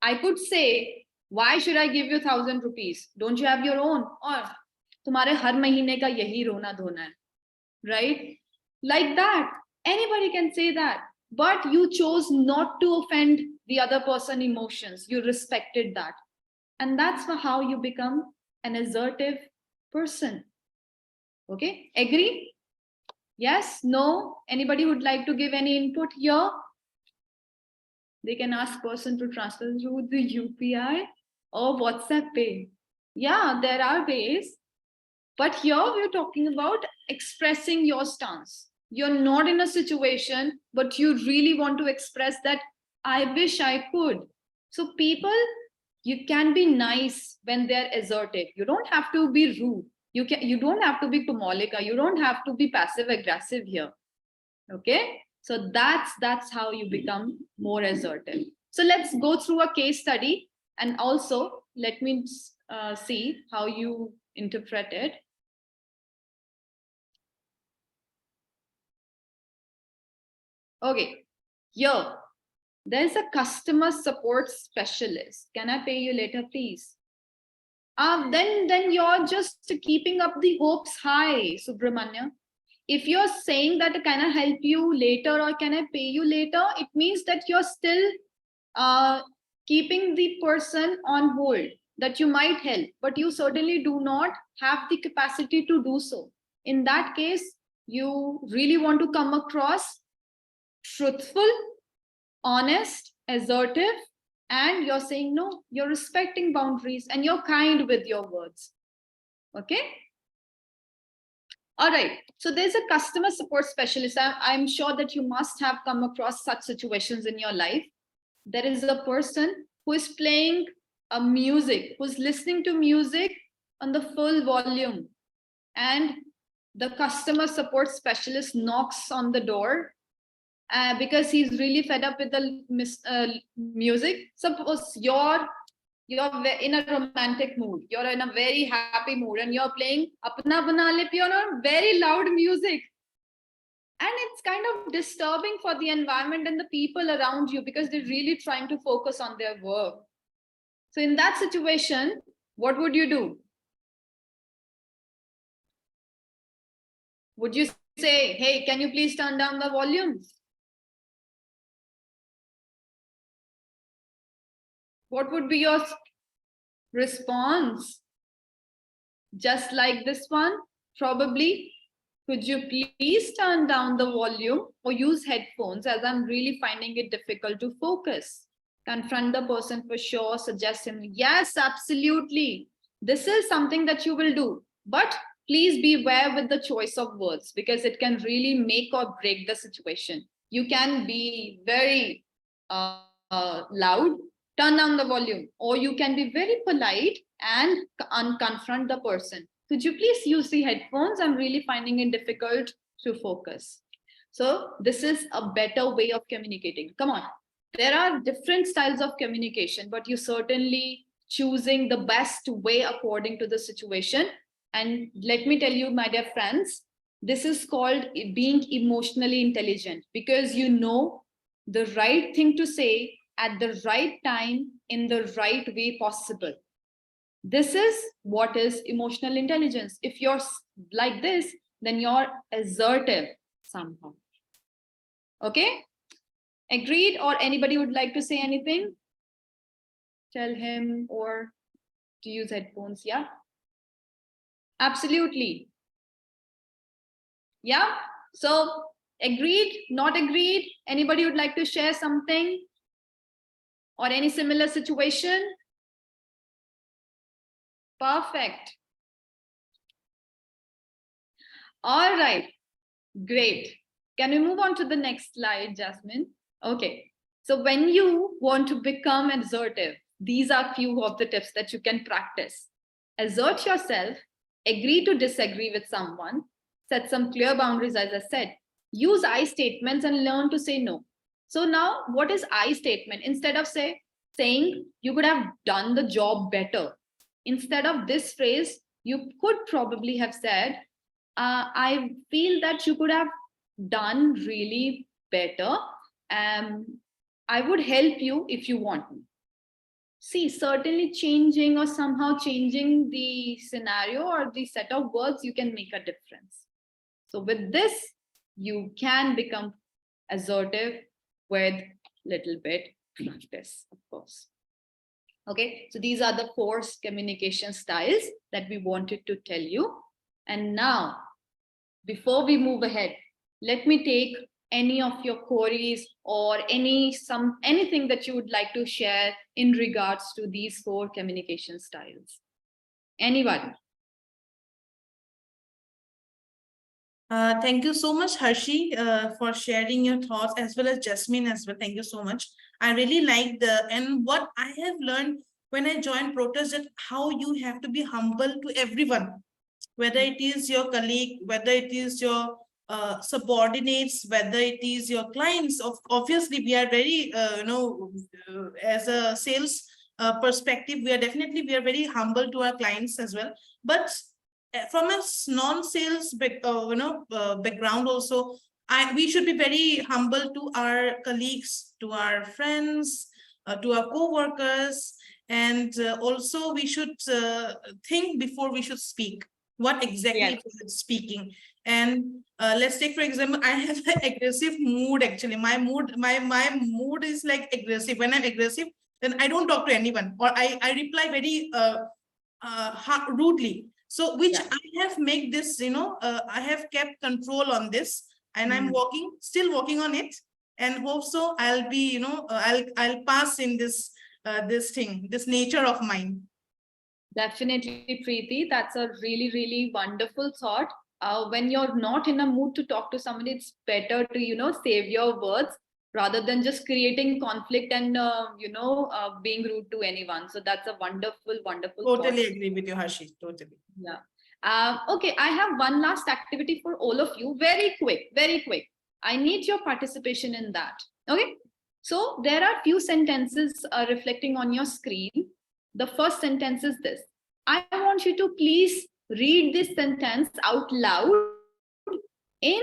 I could say, why should I give you 1,000 rupees? Don't you have your own? Or तुम्हारे हर महीने का यही रोना धोना है, right? Like that, anybody can say that, but you chose not to offend the other person's emotions. You respected that, and that's how you become an assertive person. Okay, agree? Yes, no? Anybody would like to give any input here? They can ask person to transfer through the UPI or WhatsApp Pay. Yeah, there are ways. But here we're talking about expressing your stance. You're not in a situation, but you really want to express that I wish I could. So people, you can be nice when they're assertive. You don't have to be rude. You don't have to be Kumalika. You don't have to be passive aggressive here. Okay. So that's how you become more assertive. So let's go through a case study, and also let me see how you interpret it. Okay, here there's a customer support specialist. Can I pay you later, please? Then you're just keeping up the hopes high, Subramanya. If you're saying that can I help you later or can I pay you later, it means that you're still keeping the person on hold, that you might help, but you certainly do not have the capacity to do so. In that case, you really want to come across truthful, honest, assertive, and you're saying no, you're respecting boundaries and you're kind with your words. Okay. All right, so there's a customer support specialist. I'm sure that you must have come across such situations in your life. There is a person who is playing a music, who's listening to music on the full volume, and the customer support specialist knocks on the door because he's really fed up with the music. Suppose you're in a romantic mood, you're in a very happy mood, and you're playing Apna Bana Le Piano, very loud music. And it's kind of disturbing for the environment and the people around you because they're really trying to focus on their work. So in that situation, what would you do? Would you say, hey, can you please turn down the volume? What would be your response? Just like this one, probably. Could you please turn down the volume or use headphones, as I'm really finding it difficult to focus? Confront the person for sure, suggest him, yes, absolutely. This is something that you will do, but please beware with the choice of words because it can really make or break the situation. You can be very loud, turn down the volume, or you can be very polite and confront the person. Could you please use the headphones? I'm really finding it difficult to focus. So this is a better way of communicating. Come on. There are different styles of communication, but you're certainly choosing the best way according to the situation. And let me tell you, my dear friends, this is called being emotionally intelligent because you know the right thing to say at the right time in the right way possible. This is what is emotional intelligence. If you're like this, then you're assertive somehow. Okay? Agreed? Or anybody would like to say anything? Tell him or to use headphones. Yeah? Absolutely. Yeah? So agreed, not agreed? Anybody would like to share something? Or any similar situation? Perfect. All right, great. Can we move on to the next slide, Jasmine? Okay, so when you want to become assertive, these are few of the tips that you can practice. Assert yourself, agree to disagree with someone, set some clear boundaries, as I said, use I statements and learn to say no. So now what is I statement? Instead of saying you could have done the job better, instead of this phrase, you could probably have said, I feel that you could have done really better. I would help you if you want me. See, certainly changing or somehow changing the scenario or the set of words, you can make a difference. So with this, you can become assertive with little bit practice, of course. Okay, so these are the 4 communication styles that we wanted to tell you. And now, before we move ahead, let me take any of your queries or anything that you would like to share in regards to these 4 communication styles. Anyone? Thank you so much, Harshi, for sharing your thoughts, as well as Jasmine as well. Thank you so much. I really like and what I have learned when I joined Protas, that how you have to be humble to everyone, whether it is your colleague, whether it is your subordinates, whether it is your clients. Obviously, we are very, as a sales perspective, we are very humble to our clients as well. But from a non-sales background also, we should be very humble to our colleagues, to our friends, to our co-workers, and also we should think before we should speak. What exactly is speaking? And let's take, for example, I have an aggressive mood. Actually, my mood is like aggressive. When I'm aggressive, then I don't talk to anyone, or I reply very rudely. So which I have made this, I have kept control on this, and I'm still working on it, and hope so I'll be, I'll pass in this this nature of mine. Definitely, Preeti. That's a really, really wonderful thought. When you're not in a mood to talk to somebody, it's better to, save your words rather than just creating conflict and, being rude to anyone. So that's a wonderful, wonderful Totally thought. agree with you, Harshi. Totally. Yeah. Okay, I have one last activity for all of you. Very quick, very quick. I need your participation in that. Okay. So there are few sentences reflecting on your screen. The first sentence is this. I want you to please read this sentence out loud in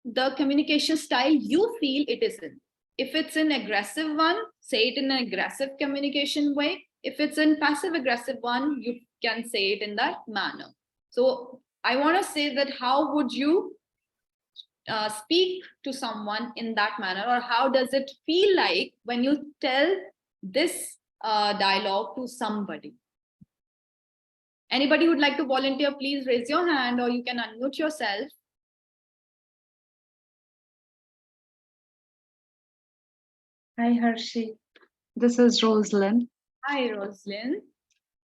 the communication style you feel it is in. If it's an aggressive one, say it in an aggressive communication way. If it's in passive aggressive one, you can say it in that manner. So I want to say that how would you speak to someone in that manner, or how does it feel like when you tell this dialogue to somebody? Anybody who'd like to volunteer, please raise your hand, or you can unmute yourself. Hi, Harshi. This is Rosalind. Hi, Rosalind.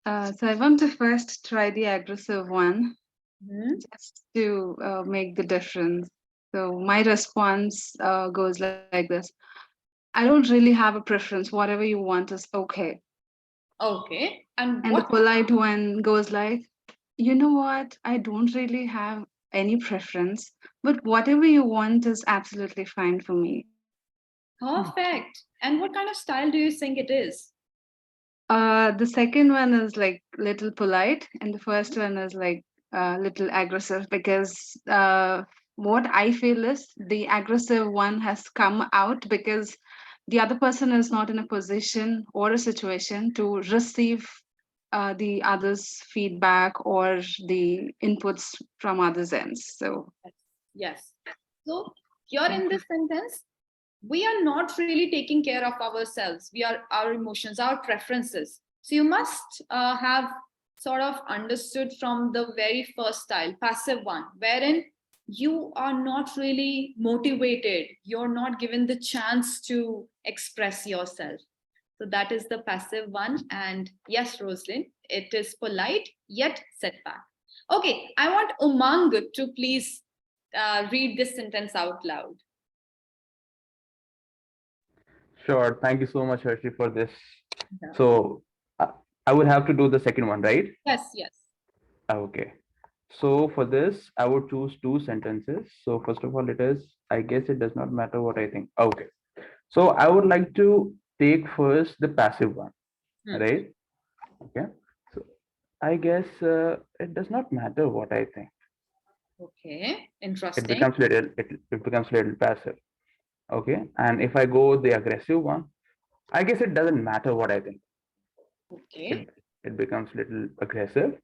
So I want to first try the aggressive one Mhm. just to make the difference. So my response goes like this. I don't really have a preference. Whatever you want is okay. Okay. And And what? the polite one goes like, you know what? I don't really have any preference, but whatever you want is absolutely fine for me. Perfect. And what kind of style do you think it is? The second one is like little polite, and the first one is like little aggressive, because what I feel is the aggressive one has come out because the other person is not in a position or a situation to receive the other's feedback or the inputs from others' ends. So Yes. So here in this sentence, we are not really taking care of ourselves. We are our emotions, our preferences. So you must have sort of understood from the very first style, passive one, wherein you are not really motivated. You're not given the chance to express yourself. So that is the passive one. And yes, Rosalind, it is polite yet setback. Okay, I want Umang to please read this sentence out loud. Sure. Thank you so much, Hershey, for this. Yeah. So I would have to do the second one, right? Yes, yes. Okay. So for this, I would choose two sentences. So first of all, it is, I guess it does not matter what I think. Okay. So I would like to take first the passive one, right? Okay. So I guess it does not matter what I think. Okay, It interesting. becomes little passive. Okay. And if I go the aggressive one, I guess it doesn't matter what I think. Okay. It becomes little aggressive.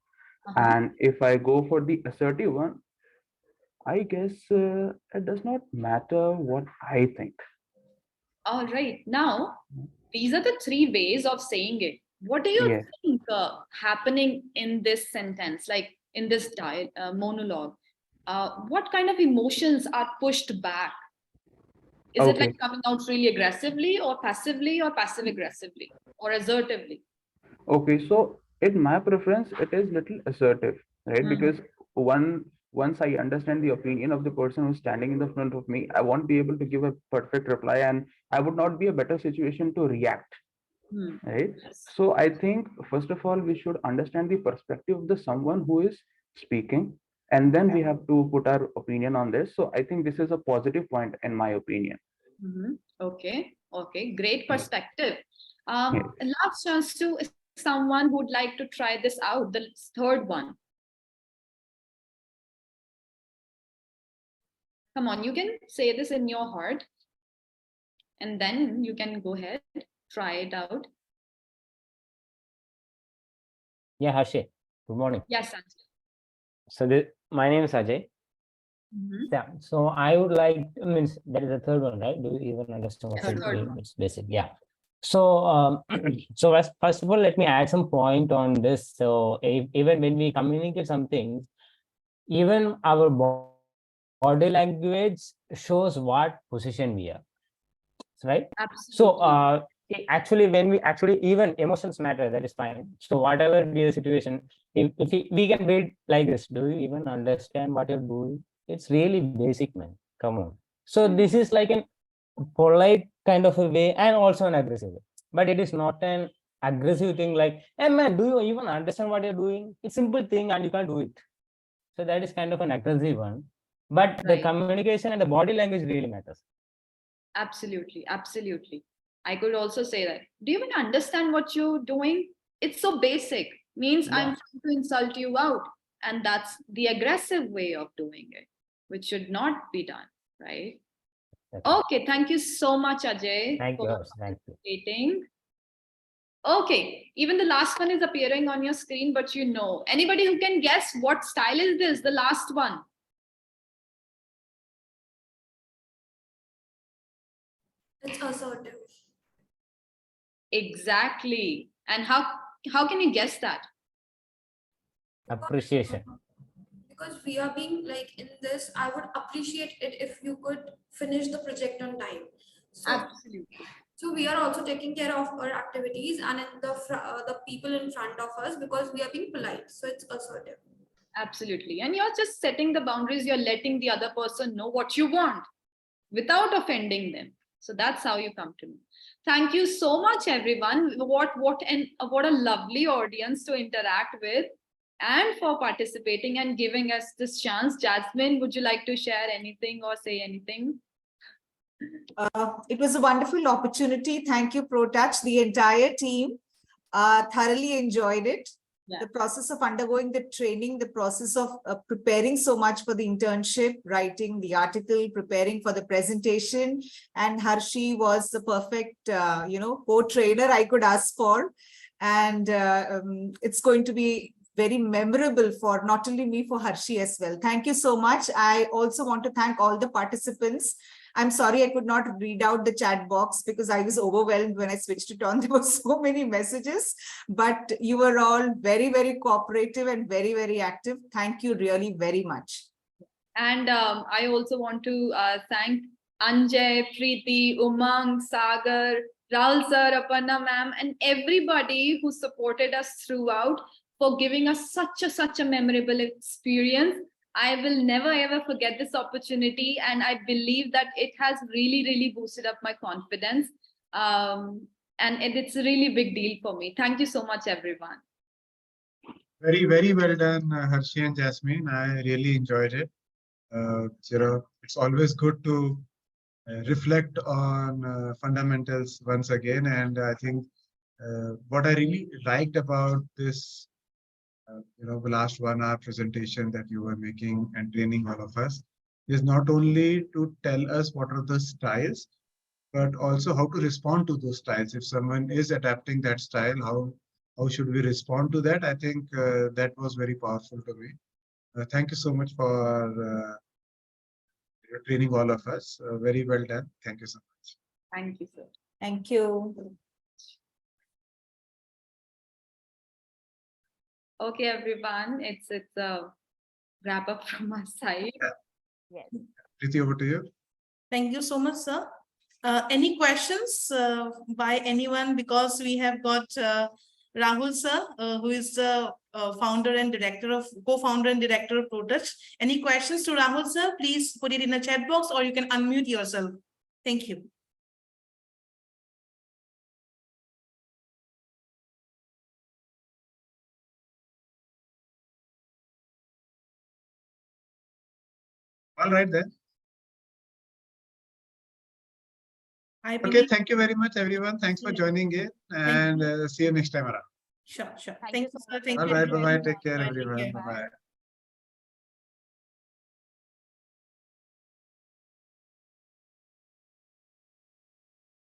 Uh-huh. And if I go for the assertive one, I guess it does not matter what I think. All right. Now, these are the three ways of saying it. What do you Yes. think happening in this sentence, like in this monologue? What kind of emotions are pushed back? Is it Okay. like coming out really aggressively or passive aggressively or assertively? Okay, so in my preference, it is little assertive, right? Mhm. Because once I understand the opinion of the person who's standing in the front of me, I won't be able to give a perfect reply, and I would not be a better situation to react, Hmm. right? Yes. So I think first of all, we should understand the perspective of the someone who is speaking, and then we have to put our opinion on this. So I think this is a positive point in my opinion. Mhm. Okay. Okay. Great perspective. Yes. Last chance to someone who'd like to try this out. The third one. Come on, you can say this in your heart, and then you can go ahead, try it out. Yeah, Harshi. Good morning. Yes, Sanjay. So my name is Ajay. Yeah. So I would like, means that is the third one, right? Do you even understand what Yes, it third is? one. It's basic. Yeah. So so first of all, let me add some point on this. So even when we communicate something, even our body language shows what position we are, right? So actually, when we even emotions matter, that is fine. So whatever be the situation, if we can read like this, do you even understand what you're doing? It's really basic, man. Come on. So this is like an polite kind of a way and also an aggressive way, but it is not an aggressive thing like, hey man, do you even understand what you're doing? It's simple thing and you can't do it. So that is kind of an aggressive one, but the communication and the body language really matters. Absolutely, absolutely. I could also say that. Do you even understand what you're doing? it's so basic. Means Yeah. I'm trying to insult you out. And that's the aggressive way of doing it, which should not be done, right? Definitely. Okay, thank you so much, Ajay, Thank you, for Harsh. Thank you. participating. Okay, even the last one is appearing on your screen, but you know, anybody who can guess what style is this, the last one? It's assertive. Exactly. And how can you guess that? Appreciation. Because we are being like in this, I would appreciate it if you could finish the project on time. Absolutely. So we are also taking care of our activities and in the people in front of us because we are being polite. So it's assertive. Absolutely. And you're just setting the boundaries, you're letting the other person know what you want without offending them. So that's how you come to me. Thank you so much, everyone. What a lovely audience to interact with and for participating and giving us this chance. Jasmine, would you like to share anything or say anything? It was a wonderful opportunity. Thank you, ProTouch. The entire team thoroughly enjoyed it. Yeah. The process of undergoing the training, the process of preparing so much for the internship, writing the article, preparing for the presentation, and Harshi was the perfect, co-trainer I could ask for. And it's going to be very memorable for not only me, for Harshi as well. Thank you so much. I also want to thank all the participants. I'm sorry I could not read out the chat box because I was overwhelmed when I switched it on. There were so many messages, but you were all very, very cooperative and very, very active. Thank you really very much. And I also want to thank Anjay, Preeti, Umang, Sagar, Rahul sir, Aparna ma'am, and everybody who supported us throughout for giving us such a memorable experience. I will never ever forget this opportunity, and I believe that it has really boosted up my confidence. And it's a really big deal for me. Thank you so much, everyone. Very, very well done, Harshi and Jasmine. I really enjoyed it. It's always good to reflect on fundamentals once again. And I think what I really liked about this, the last 1 hour presentation that you were making and training all of us is not only to tell us what are the styles, but also how to respond to those styles. If someone is adapting that style, how should we respond to that? I think that was very powerful to me. Thank you so much for training all of us. Very well done. Thank you so much. Thank you, sir. Thank you. Okay, everyone, it's a wrap up from my side. Yes. Preeti, over to you. Thank you so much, sir. Any questions by anyone? Because we have got Rahul sir, who is the co-founder and director of ProTouch. Any questions to Rahul sir? Please put it in the chat box, or you can unmute yourself. Thank you. All right then. I Okay, believe. thank you very much, everyone. Thanks for Yeah. joining in, and see you next time around. Sure. Thank Thank you you, so sir. much. Thank All you. right, bye-bye. Take care, Bye, take everyone. care. Bye-bye.